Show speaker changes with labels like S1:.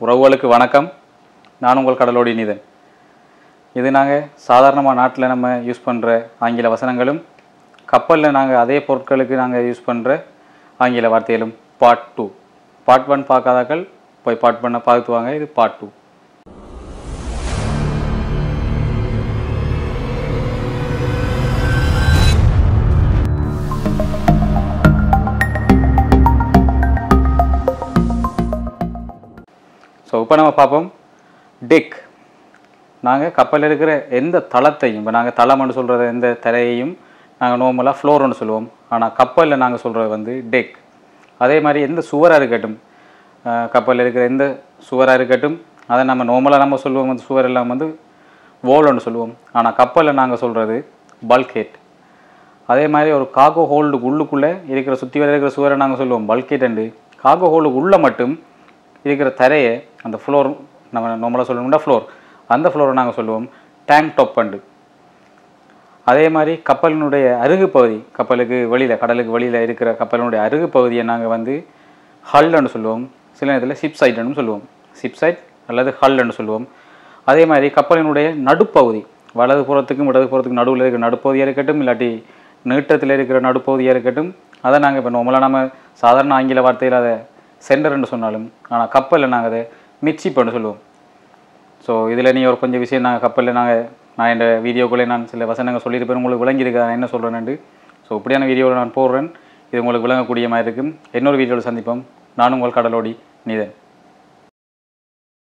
S1: உறவுகளுக்கு வணக்கம். நான் உங்கள் கடலோடி நீதன். இது நாங்கள் சாதாரணமாக நாட்டில் நம்ம யூஸ் பண்ணுற ஆங்கில வசனங்களும், கப்பலில் நாங்கள் அதே பொருட்களுக்கு நாங்கள் யூஸ் பண்ணுற ஆங்கில வார்த்தைகளும். பார்ட் 2. பார்ட் 1 பார்க்காதாக்கள் போய் பார்ட் 1 பார்த்துவாங்க. இது பார்ட் 2. ஸோ இப்போ நம்ம பார்ப்போம் டெக். நாங்கள் கப்பலில் இருக்கிற எந்த தளத்தையும், இப்போ நாங்கள் தளம்னு சொல்கிறது எந்த தரையையும் நாங்கள் நார்மலாக ஃப்ளோர்னு சொல்லுவோம். ஆனால் கப்பலில் நாங்கள் சொல்கிறது வந்து டெக். அதே மாதிரி எந்த சுவராக இருக்கட்டும், கப்பலில் இருக்கிற எந்த சுவராக இருக்கட்டும், அதை நம்ம நார்மலாக நம்ம சொல்லுவோம் வந்து சுவர் எல்லாம் வந்து வோல்னு சொல்லுவோம். ஆனால் கப்பலில் நாங்கள் சொல்கிறது பல்க்ஹெட். அதே மாதிரி ஒரு காகோ ஹோல்டுக்கு உள்ளுக்குள்ளே இருக்கிற சுற்றி வர இருக்கிற சுவரை நாங்கள் சொல்லுவோம் பல்க்ஹெட். அண்டு காகோ ஹோல்டுக்கு உள்ளே மட்டும் இருக்கிற தரையை, அந்த ஃப்ளோர் நம்ம நார்மலாக சொல்லணும்னா ஃப்ளோர், அந்த ஃப்ளோரை நாங்கள் சொல்லுவோம் டேங்க் டாப். அண்டு அதே மாதிரி கப்பலினுடைய அருகு பகுதி, கப்பலுக்கு வெளியில் கடலுக்கு வெளியில் இருக்கிற கப்பலினுடைய அருகு பகுதியை நாங்கள் வந்து ஹல்லுன்னு சொல்லுவோம். சில நேரத்தில் ஷிப் சைட்னு சொல்லுவோம். ஷிப் சைட் அல்லது ஹல்லுன்னு சொல்லுவோம். அதே மாதிரி கப்பலினுடைய நடுப்பகுதி, வலது புறத்துக்கும் இடது புறத்துக்கும் நடுவில் இருக்கிற நடுப்பகுதியாக இருக்கட்டும், இல்லாட்டி நீட்டத்தில் இருக்கிற நடுப்பகுதியாக இருக்கட்டும், அதை நாங்கள் இப்போ நார்மலாக நம்ம சாதாரண ஆங்கில வார்த்தையில் அதை சென்டர்ன்னு சொன்னாலும், ஆனால் கப்பலில் நாங்கள் அதை மிட்ஷிப்னு சொல்லுவோம். ஸோ இதில் நீ ஒரு கொஞ்சம் விஷயம் நாங்கள் கப்பலில் நான் இந்த வீடியோக்குள்ளே நான் சில வசனங்கள் சொல்லியிருப்பேன், உங்களுக்கு விளங்கியிருக்கு நான் என்ன சொல்கிறேன்னு. ஸோ இப்படியான வீடியோவில் நான் போடுறேன், இது உங்களுக்கு விளங்கக்கூடிய மாதிரி இருக்கும். இன்னொரு வீடியோவில் சந்திப்போம். நான் உங்கள் கடலோடி நீதன்.